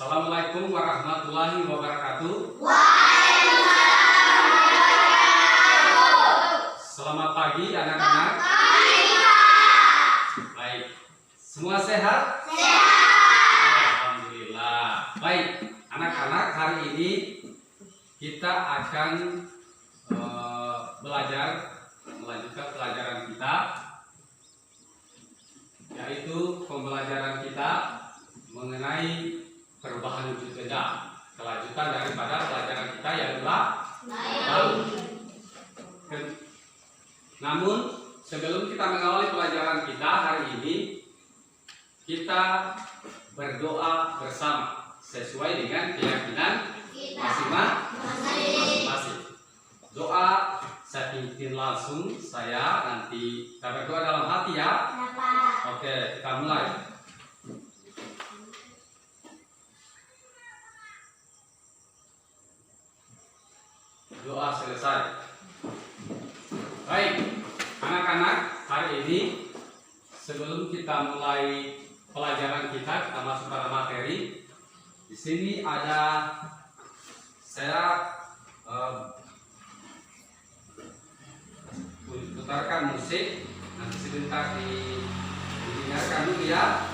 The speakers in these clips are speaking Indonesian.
Assalamualaikum warahmatullahi wabarakatuh. Selamat pagi anak-anak. Baik, semua sehat? Alhamdulillah. Baik, anak-anak, hari ini kita akan melanjutkan pelajaran kita, yaitu pembelajaran kita mengenai perubahan wujud benda, kelanjutan daripada pelajaran kita yang lalu. Namun sebelum kita mengawali pelajaran kita hari ini, kita berdoa bersama sesuai dengan keyakinan masing-masing. Doa saya pimpin langsung, saya nanti kita berdoa dalam hati ya. Oke, kita mulai. Doa selesai. Baik, anak-anak, hari ini sebelum kita mulai pelajaran kita masuk pada materi. Di sini ada saya putarkan musik, nanti sebentar didengarkan dulu ya.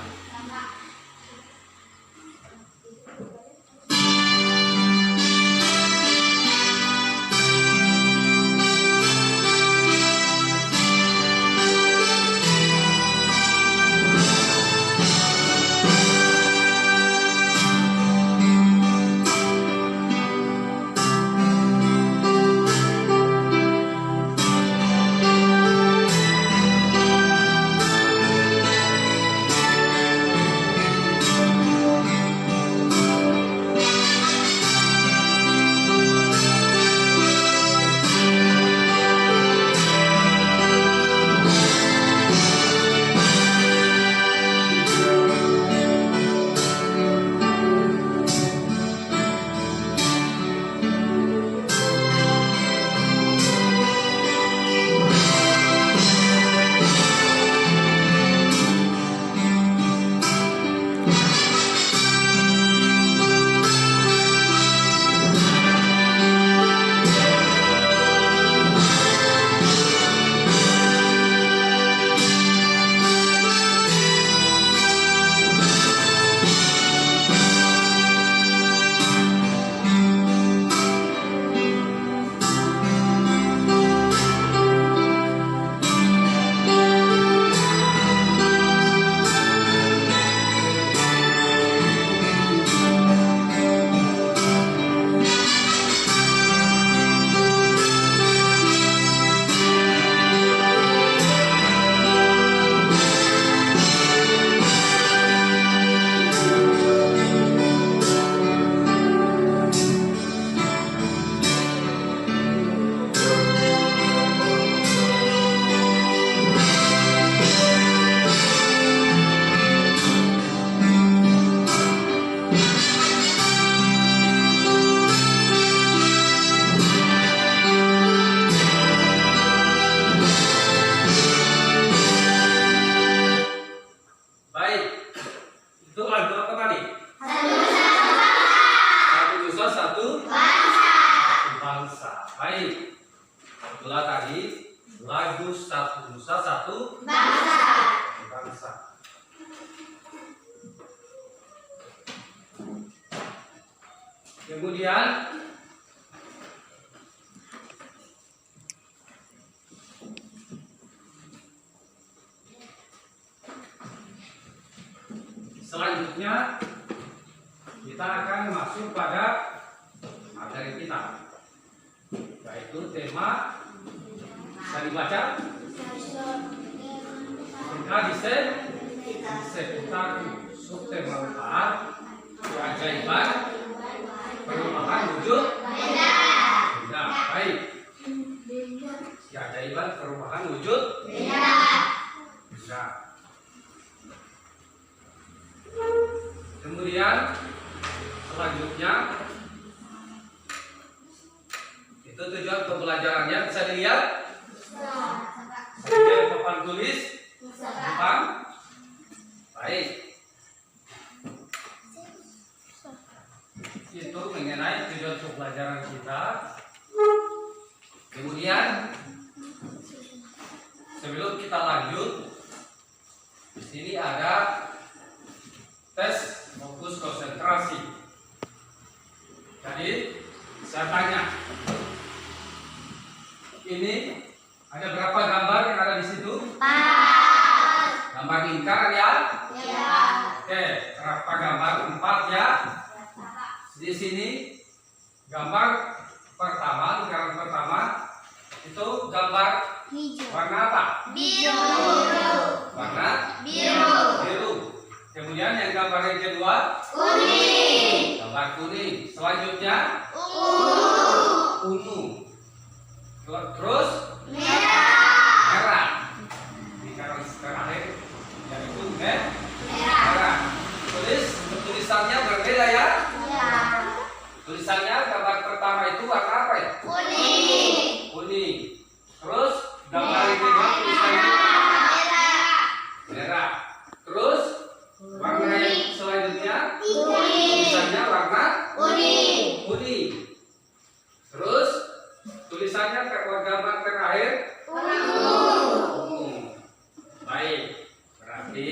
Baik, itulah tadi lagu Satu Nusa Satu Bangsa. Kemudian selanjutnya kita akan masuk pada materi kita, yaitu tema bisa dibaca seputar subtema 4 keajaiban perubahan wujud benda. Baik, keajaiban perubahan wujud benda. Kemudian selanjutnya itu tujuan pembelajarannya bisa dilihat di papan tulis depan. Baik, sebelum kita lanjut, di sini ada tes fokus konsentrasi. Jadi saya tanya, ini ada berapa gambar yang ada di situ? 4. Gambar lingkaran ya? Ya. Oke, berapa gambar? 4 ya. Di sini gambar pertama, lingkaran pertama itu gambar Hijau. warna apa? Biru. Warna Biru. biru. Kemudian yang gambar yang kedua, Kuning. gambar kuning. Selanjutnya Ungu. ungu. Terus Merah. merah. Lingkaran terakhir yaitu Merah. merah. Tulisannya berbeda ya. Ya. Tulisannya gambar pertama itu warna apa ya? Kuning. Kuning. Terus gambar yang kedua tulisannya Merah. merah. Terus warna yang selanjutnya Kuning. tulisannya warna Kuning. kuning. Terus tulisannya gambar terakhir ungu. Baik. Berarti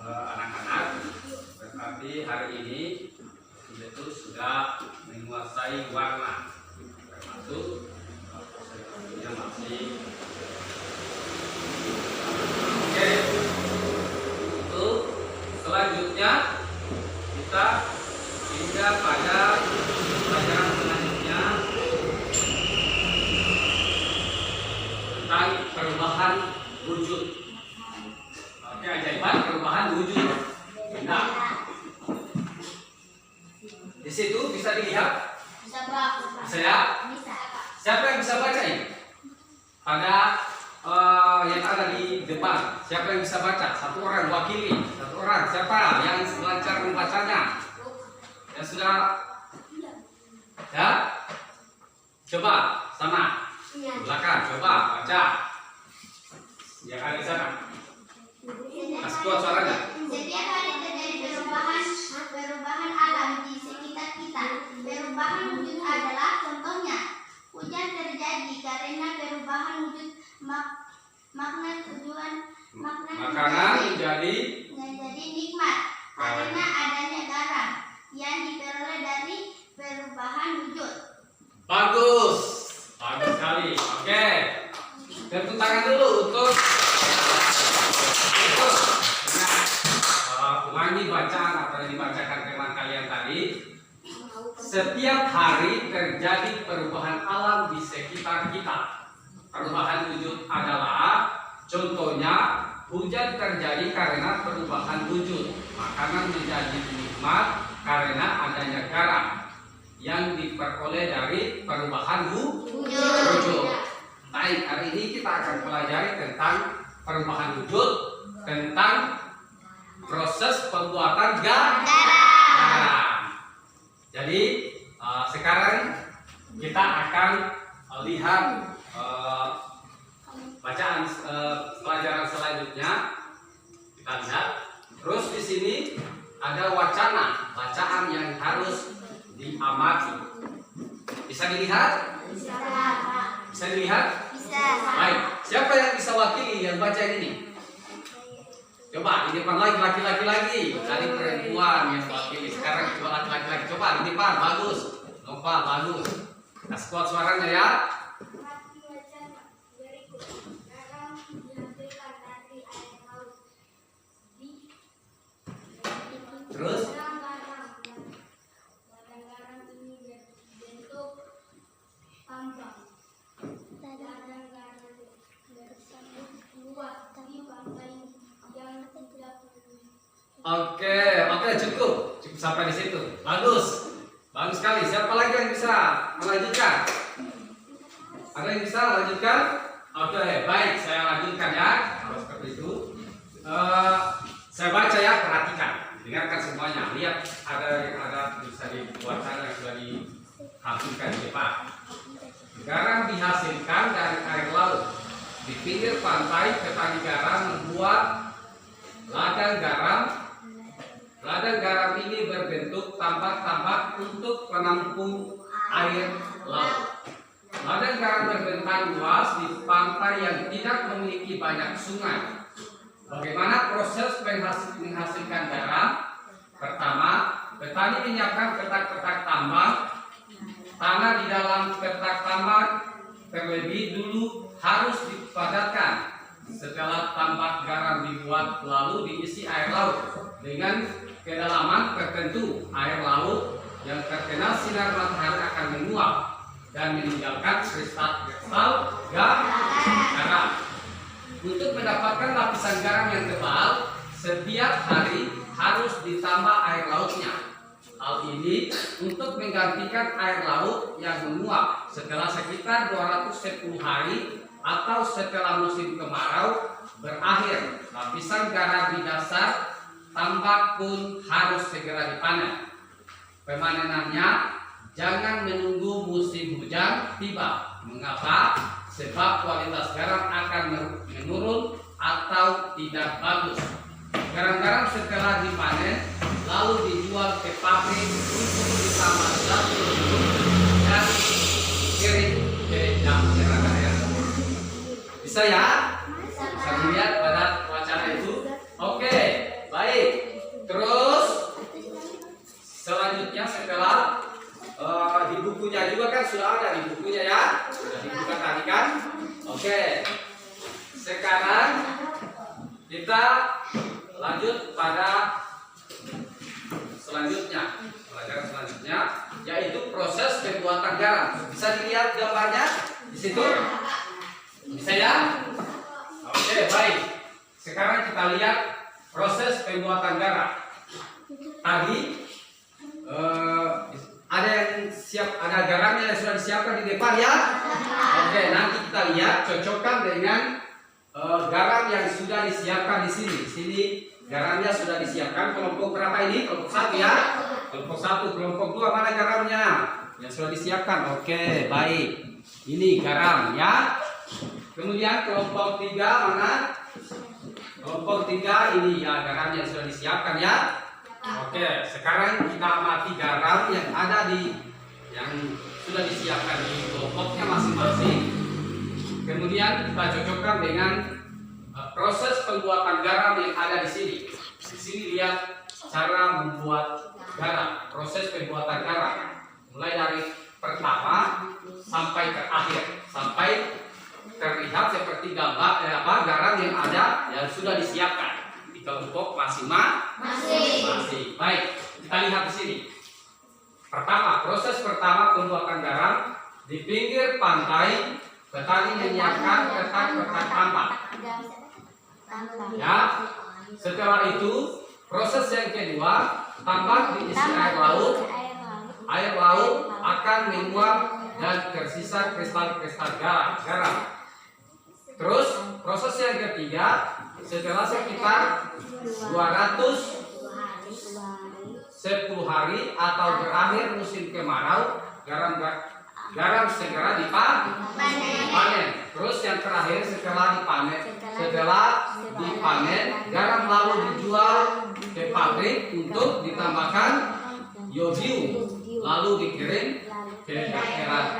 anak-anak, berarti hari ini itu sudah menguasai warna, termasuk konsentrasinya masih. Oke. Untuk selanjutnya kita pindah pada pelajaran selanjutnya tentang perubahan wujud. Oke, ajaiban perubahan wujud. Nah, di situ bisa dilihat, Bisa berapa? bisa ya. Bisa. Siapa yang bisa baca ini? Pada yang ada di depan, siapa yang bisa baca? Satu orang wakili, satu orang. Siapa yang lancar membacanya? Yang sudah, ya? Coba sana, belakang, coba baca. Yang ada di sana. Kasih kuat suaranya. Setiap hari terjadi perubahan alam di sekitar kita. Perubahan wujud adalah contohnya. Hujan terjadi karena perubahan wujud makna Makanan menjadi nikmat karena adanya garam yang diperoleh dari perubahan wujud. bagus, bagus sekali. Oke, tepuk tangan dulu untuk ulangi bacaan apa yang dibacakan teman kalian tadi. Setiap hari terjadi perubahan alam di sekitar kita. Perubahan wujud adalah contohnya hujan terjadi karena perubahan wujud. Makanan menjadi nikmat karena adanya garam yang diperoleh dari perubahan wujud. Baik, hari ini kita akan pelajari tentang perubahan wujud, tentang proses pembuatan garam. Jadi sekarang kita akan lihat bacaan pelajaran selanjutnya. Kita lihat. Terus di sini ada wacana, bacaan yang harus diamati. Bisa dilihat? Bisa dilihat? Bisa. Baik. Siapa yang bisa wakili yang baca ini? Coba di depan lagi laki-laki lagi. Tadi perempuan yang wakili, sekarang coba laki-laki lagi. Coba di depan, bagus. Nopal, bagus. Kasih kuat suaranya ya. Terus Oke, cukup sampai di situ. Bagus, bagus sekali. Siapa lagi yang bisa melanjutkan? Ada yang bisa lanjutkan? Oke, baik. Saya lanjutkan ya. Kalau seperti itu, saya baca ya. Perhatikan, dengarkan semuanya. Lihat ada bisa dibuat yang sudah dihasilkan di depan. Garam dihasilkan dari air laut. Di pinggir pantai, petani garam membuat ladang garam. Ladang garam ini berbentuk tambak-tambak untuk penampung air laut. Ladang garam terbentang luas di pantai yang tidak memiliki banyak sungai. Bagaimana proses menghasilkan garam? Pertama, petani menyiapkan petak-petak tambang. Tanah di dalam petak tambang terlebih dulu harus dipadatkan. Setelah tambak garam dibuat, lalu diisi air laut dengan kedalaman tertentu. Air laut yang terkena sinar matahari akan menguap dan meninggalkan kristal-kristal garam. Untuk mendapatkan lapisan garam yang tebal, setiap hari harus ditambah air lautnya. Hal ini untuk menggantikan air laut yang menguap. Setelah sekitar 210 hari atau setelah musim kemarau berakhir, lapisan garam di dasar tambak pun harus segera dipanen. Pemanenannya jangan menunggu musim hujan tiba. Mengapa? Sebab kualitas garam akan menurun atau tidak bagus. Garam-garam setelah dipanen lalu dijual ke pabrik untuk ditambah zat dan kirim ke daerah ya. Bisa ya? Bisa dilihat pada wacana itu. Oke, baik. Terus selanjutnya setelah di bukunya juga kan sudah ada di bukunya ya, sudah dibuka tadi kan. Oke, sekarang kita lanjut pada selanjutnya, pelajaran selanjutnya, yaitu proses pembuatan garam. Bisa dilihat gambarnya di situ, bisa ya? Oke, baik. Sekarang kita lihat proses pembuatan garam. Tadi ada yang siap, ada garamnya yang sudah disiapkan di depan ya. Oke, nanti kita lihat cocokkan dengan garam yang sudah disiapkan di sini. Sini garamnya sudah disiapkan. Kelompok berapa ini? Kelompok 1 ya. Kelompok 1, kelompok 2 mana garamnya? Yang sudah disiapkan. Oke, baik. Ini garam ya. Kemudian kelompok 3 mana? Kelompok 3 ini ya garam yang sudah disiapkan ya. Oke, sekarang kita amati garam yang ada yang sudah disiapkan di kelompoknya masing-masing. Kemudian kita cocokkan dengan proses pembuatan garam yang ada di sini. Di sini lihat cara membuat garam, proses pembuatan garam. Mulai dari pertama sampai terakhir, sampai terlihat seperti gambar garam yang ada yang sudah disiapkan di kelompok masing-masing. Baik, kita lihat di sini. Pertama, proses pertama pembuatan garam di pinggir pantai. Petani menyiapkan petak-petak tambak. Ya, setelah itu proses yang kedua, tambak diisi air laut. Air laut akan menguap dan tersisa kristal-kristal garam. Terus proses yang ketiga, setelah sekitar 210 hari atau berakhir musim kemarau, garam segera dipanen. Terus yang terakhir setelah dipanen, garam lalu dijual ke pabrik untuk ditambahkan yodium, lalu dikirim ke daerah.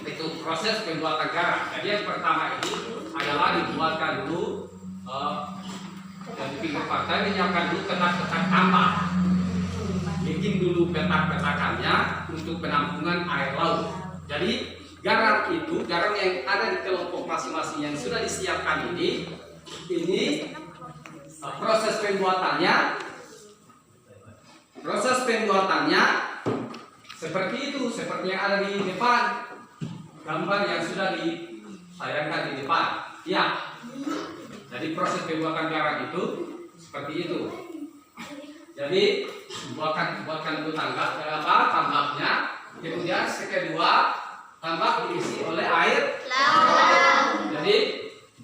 Itu proses pembuatan garam. Jadi yang pertama ini adalah dibuatkan dulu dan di pinggir pantai menyiapkan dulu petak-petak tambak. Bikin dulu petak-petakannya untuk penampungan air laut. Jadi garam yang ada di kelompok masing-masing yang sudah disiapkan ini proses pembuatannya seperti itu, seperti yang ada di depan gambar yang sudah ditayangkan di depan. Ya, jadi proses pembuatan garam itu seperti itu. Jadi buatkan dulu tambaknya, kemudian kedua tambak diisi oleh air laut. Jadi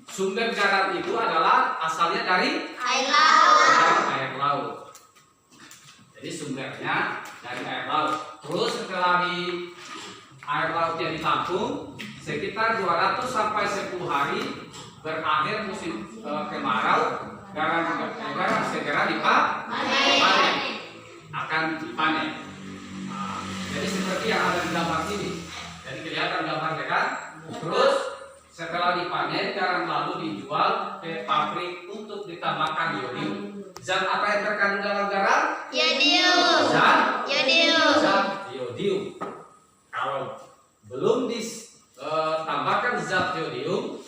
sumber garam itu adalah asalnya dari air laut. Jadi sumbernya dari air laut. Terus setelah di air lautnya ditampung sekitar 200 sampai 10 hari berakhir musim kemarau, garam segera akan dipanen. Jadi seperti yang ada di gambar ini. Jadi kelihatan gambarnya kan? Terus setelah dipanen garam lalu dijual ke pabrik untuk ditambahkan yodium. Zat apa yang terkandung dalam garam? Yodium. Zat Yodium. yodium. Kalau belum ditambahkan zat yodium,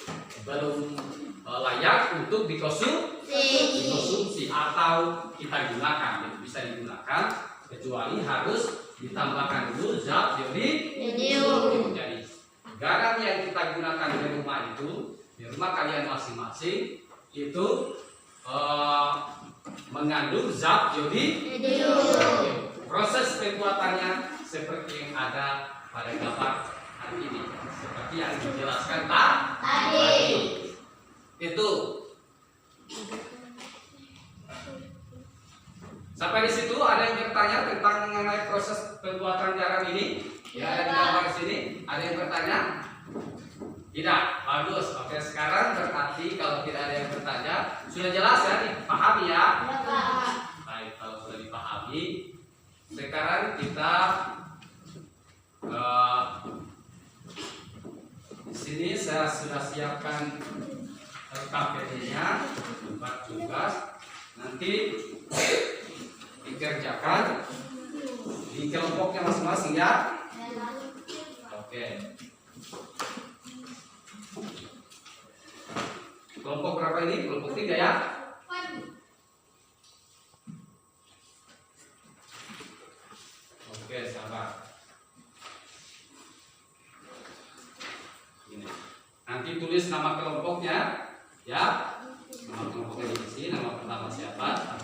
belum layak untuk dikonsumsi atau kita gunakan. Itu bisa digunakan kecuali harus ditambahkan dulu zat yodium. Jadi garam yang kita gunakan di rumah itu, di rumah kalian masing-masing itu mengandung zat yodium. Proses pembuatannya seperti yang ada pada gambar hari ini, seperti yang dijelaskan tadi. Itu. Sampai di situ ada yang bertanya tentang mengenai proses pembuatan garam ini? Ya, ada di gambar sini. Ada yang bertanya? Tidak. Bagus. Oke, sekarang berarti kalau tidak ada yang bertanya, sudah jelas ya, dipahami ya? Baik, kalau sudah dipahami, sekarang kita di sini saya sudah siapkan KPD-nya, tempat tugas, nanti dikerjakan di kelompoknya masing-masing ya. Oke. Kelompok berapa ini? Kelompok 3 ya. Oke, sabar. Ini. Nanti tulis nama kelompoknya, ya. Nama kelompoknya di sini, nama pertama siapa?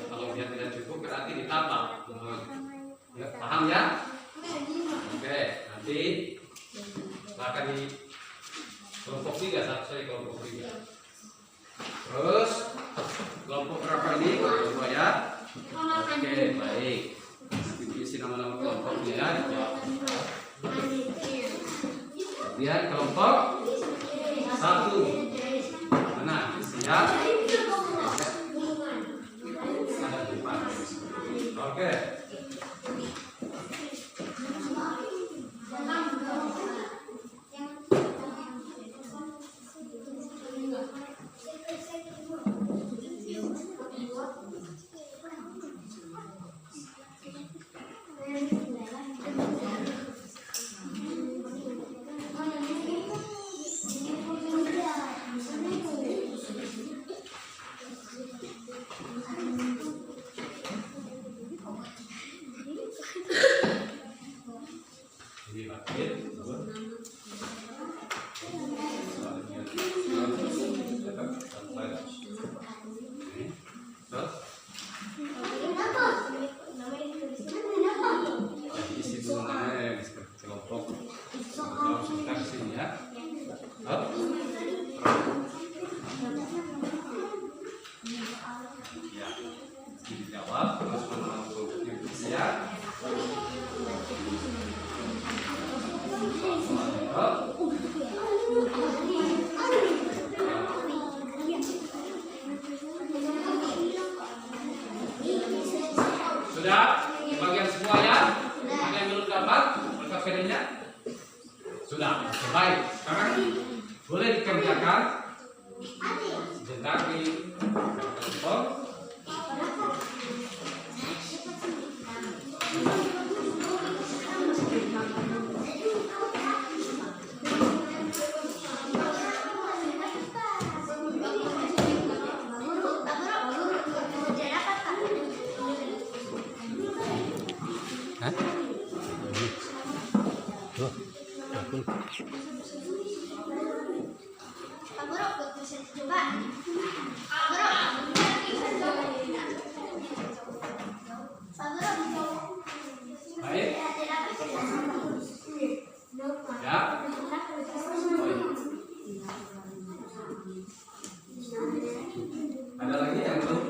Kalau dia tidak cukup berarti ditambah. Ya, paham ya? Oke, nanti akan di kelompok 3, saya kelompok 3. Terus kelompok berapa ini? Kelompok 2 ya. Oke, baik. Nanti isi nama-nama kelompoknya ya. Kemudian kelompok 1. Mana? Siap? Ada di depan. Oke. Sudah? Bagian semua ya? Ada yang belum dapat KPD-nya? Sudah. Oke, baik. Sekarang boleh dikerjakan. Sebentar di kelompok. Baik. Ya. Ada lagi yang belum?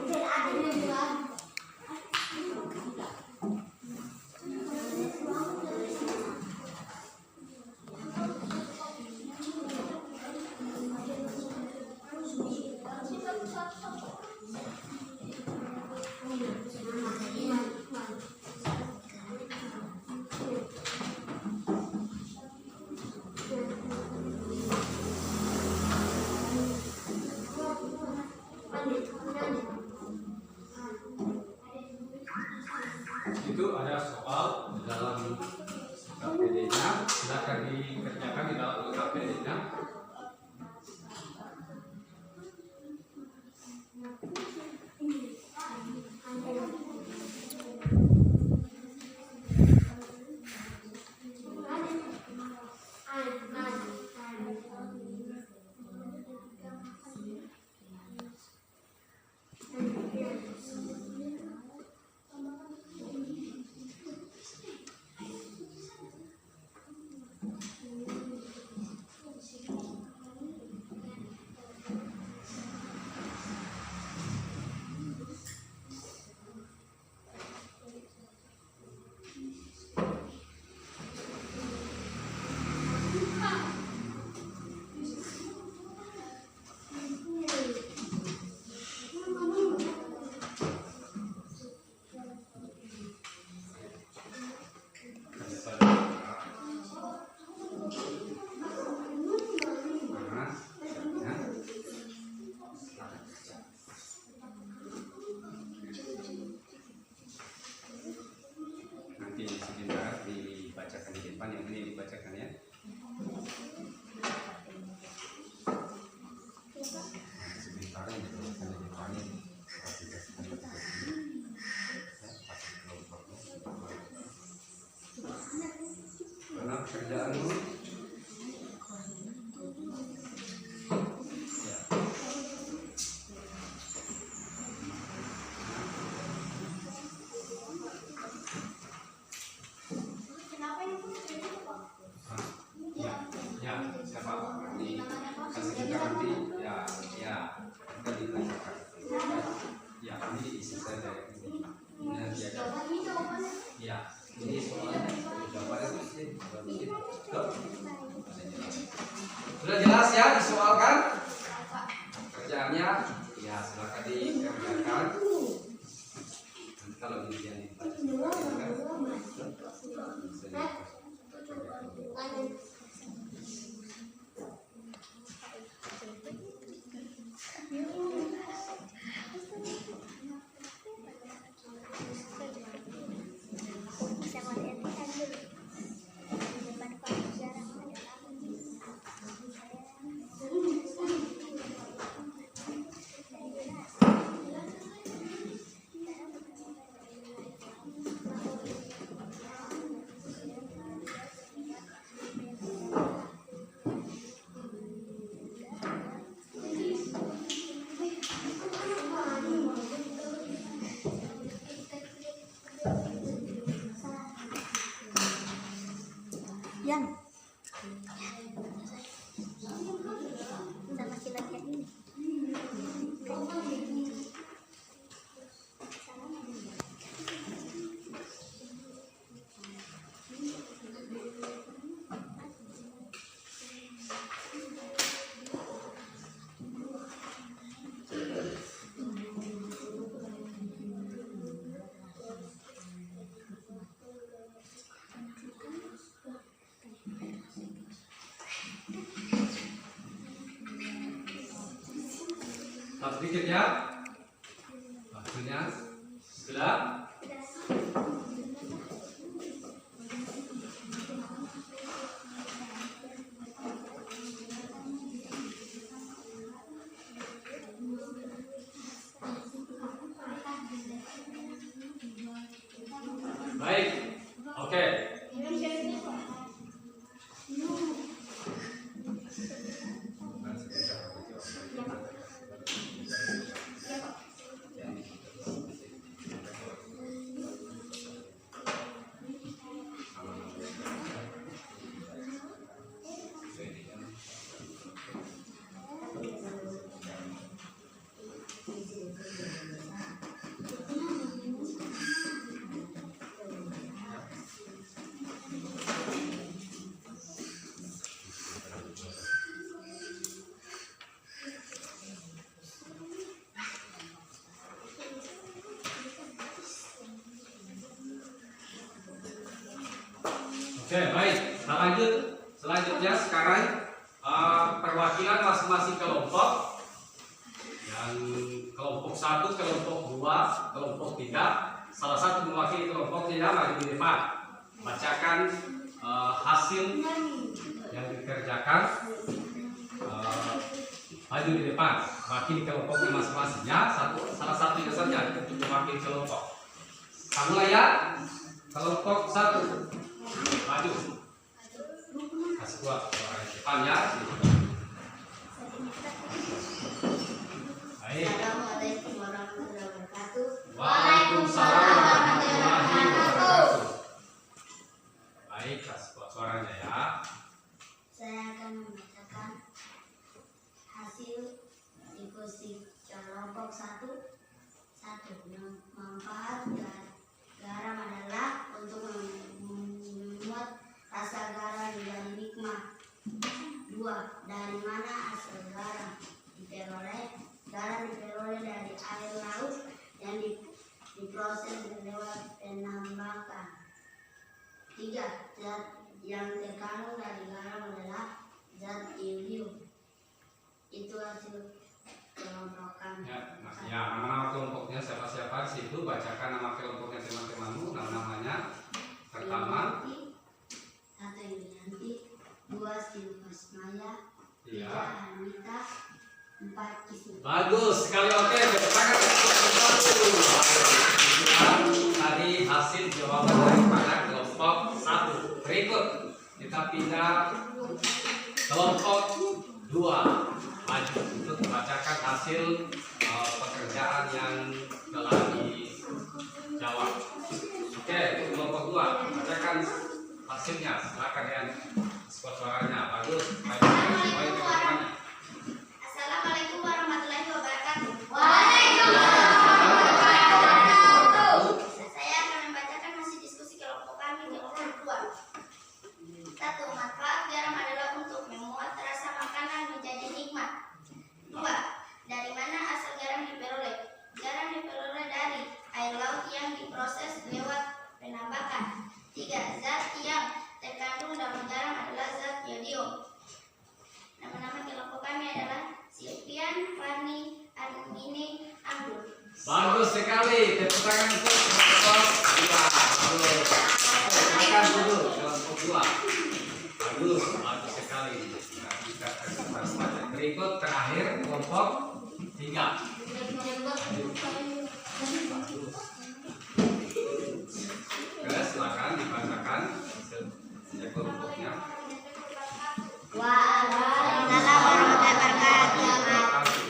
kerjaanmu. Ya. Kenapa ini Pak? Ya, siapa ini kasih kita nanti ya kita ditanyakan. Ya, ini isi saja ini nanti akan. Jawabannya. Ya, ini soalnya jawabannya itu sudah jelas ya disoalkan kerjaannya. Ya, silakan dikerjakan. Nanti kalau ujian Yang sama si laki ini. sedikit ya. Waktunya sudah. Baik, oke. Oke, baik. Nah, selanjutnya sekarang perwakilan masing-masing kelompok. Yang kelompok 1, kelompok 2, kelompok 3, salah satu mewakili kelompoknya maju di depan. Bacakan hasil yang dikerjakan. Maju di depan, wakili kelompoknya masing-masingnya. Salah satunya saja untuk mewakili kelompok. Kamu ya, kelompok 1. Maju. Kasih gua suara di depan ya. Baik. Assalamualaikum warahmatullahi wabarakatuh. Waalaikumsalam warahmatullahi wabarakatuh. Baik, kasih gua suaranya ya. Saya akan membacakan hasil diskusi kelompok 1. Manfaat garam adalah untuk membuat rasa garam menjadi nikmat. 2. Dari mana asal garam diperoleh? Garam diperoleh dari air laut yang diproses lewat penambangan. 3. Zat yang terkandung dari garam adalah zat iodium. Itu hasil kelompokan. Ya, nama-nama kelompoknya siapa-siapa di situ, bacakan nama kelompoknya teman-temanmu, namanya. Pertama, 1 Yulianti, 2 Silvas Maya, 3 iya. Anita, 4 Kisnu. Bagus sekali, oke. Tepuk tangan tadi hasil jawaban daripada kelompok 1. Berikut kita pindah kelompok 2 maju untuk membacakan hasil pekerjaan yang telah dijawab. Oke, untuk kelompok 2 bacakan hasilnya. Silakan ya. Suaranya bagus. Assalamualaikum warahmatullahi wabarakatuh. Saya akan membacakan hasil diskusi kelompok kami kelompok 2. 1. Manfaat garam adalah untuk membuat rasa makanan menjadi nikmat. 2. Dari mana asal garam diperoleh? Garam diperoleh dari air laut yang diproses lewat penambakan. 3. Zat yang terkandung dalam garam adalah zat yodium. Nama-nama kelompok kami adalah Silvian, Fani, Armini, Anggur. Bagus sekali. Tepuk tangan untuk kelompok 2. Bagus. Silakan dulu kelompok 2. Bagus, bagus sekali. Nah, kita akan berikut terakhir kelompok 3. Oke, silakan dibacakan hasil kelompoknya. Waalaikumsalam warahmatullahi wabarakatuh.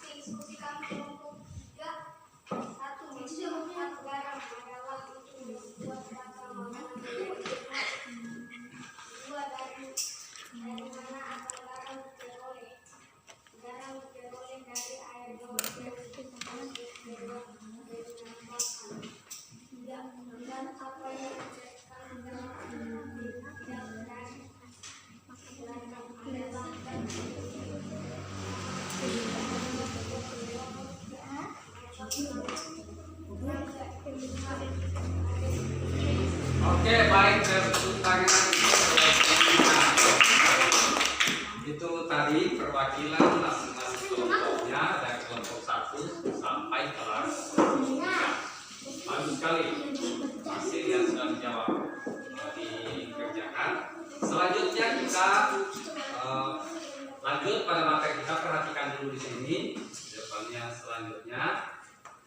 Diskusi kami kelompok 3. 1. Manfaat garam adalah untuk membuat rasa makanan menjadi nikmat. 2. Dari mana asal garam diperoleh? Garam diperoleh dari air laut yang diproses lewat penambakan. 3. Dan apa yang terkandung dalam garam dari Oke, baik, tepuk tangan. Itu tadi perwakilan masing-masing kelompoknya dari kelompok 1 sampai kelas 3. Bagus sekali hasil yang sudah dijawab dikerjakan. Selanjutnya kita lanjut pada materi kita. Perhatikan dulu di sini depannya. Selanjutnya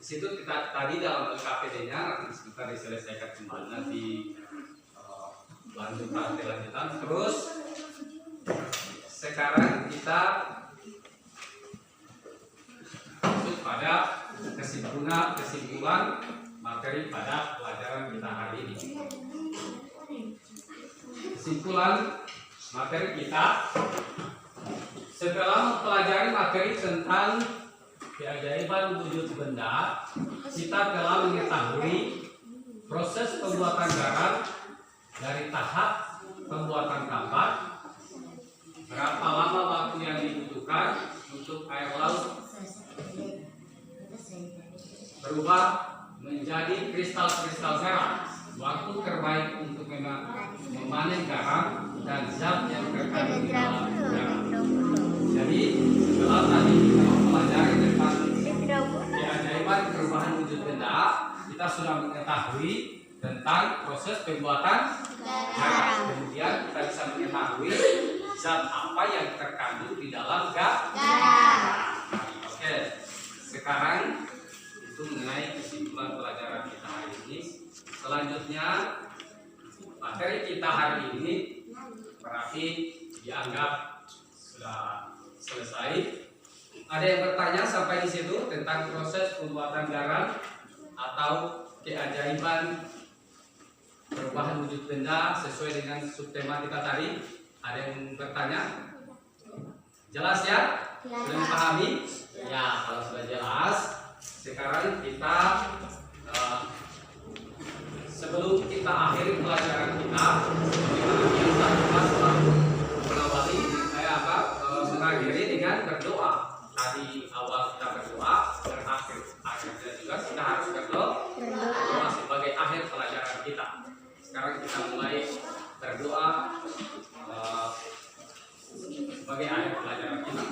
di situ kita tadi dalam LKPD-nya nanti sebentar diselesaikan kembali, nanti lanjutan. Terus sekarang kita lanjut pada kesimpulan materi pada pelajaran kita hari ini. Kesimpulan materi kita, setelah mempelajari materi tentang keajaiban wujud benda, kita telah mengetahui proses pembuatan garam dari tahap pembuatan kampak, berapa lama waktu yang dibutuhkan untuk air laut berubah menjadi kristal-kristal garam, waktu terbaik untuk memanen garam, dan zat yang terkandung di dalam garam. Jadi setelah tadi kita mempelajari tentang keajaiban perubahan wujud benda, kita sudah mengetahui tentang proses pembuatan garam. Kemudian kita bisa mengetahui zat apa yang terkandung di dalam garam. Oke, sekarang itu mengenai kesimpulan pelajaran kita hari ini. Selanjutnya materi kita hari ini berarti dianggap sudah selesai. Ada yang bertanya sampai di situ tentang proses pembuatan garam atau keajaiban perubahan wujud benda sesuai dengan subtema kita tadi? Ada yang bertanya? Jelas ya? Sudah dipahami? Ya, kalau sudah jelas, sekarang kita sebelum kita akhiri pelajaran kita, sebagaimana biasa kita mengakhiri dengan berdoa. Tadi awal kita berdoa, akhirnya juga kita harus berdoa sebagai akhir pelajaran kita. Sekarang kita mulai berdoa sebagai akhir pelajaran kita.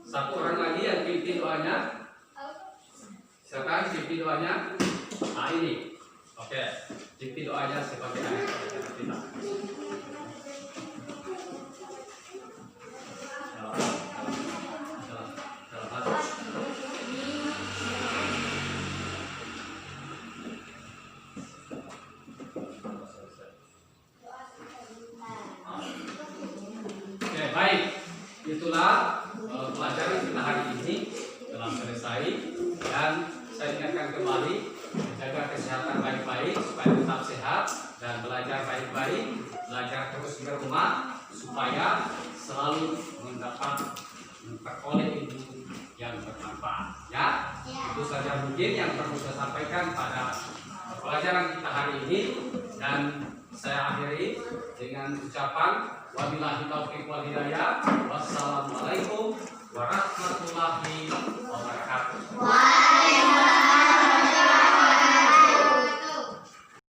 Satu orang lagi yang pimpin doanya. Silakan pimpin doanya. Nah ini. Oke, pimpin doanya sebagai akhir pelajaran kita. selesai. Dan saya ingatkan kembali, jaga kesehatan baik-baik supaya tetap sehat dan belajar baik-baik, belajar terus di rumah supaya selalu memperoleh ilmu yang bermanfaat. Ya, itu saja mungkin yang perlu saya sampaikan pada pelajaran kita hari ini, dan saya akhiri dengan ucapan wabillahi taufiq wal hidayah.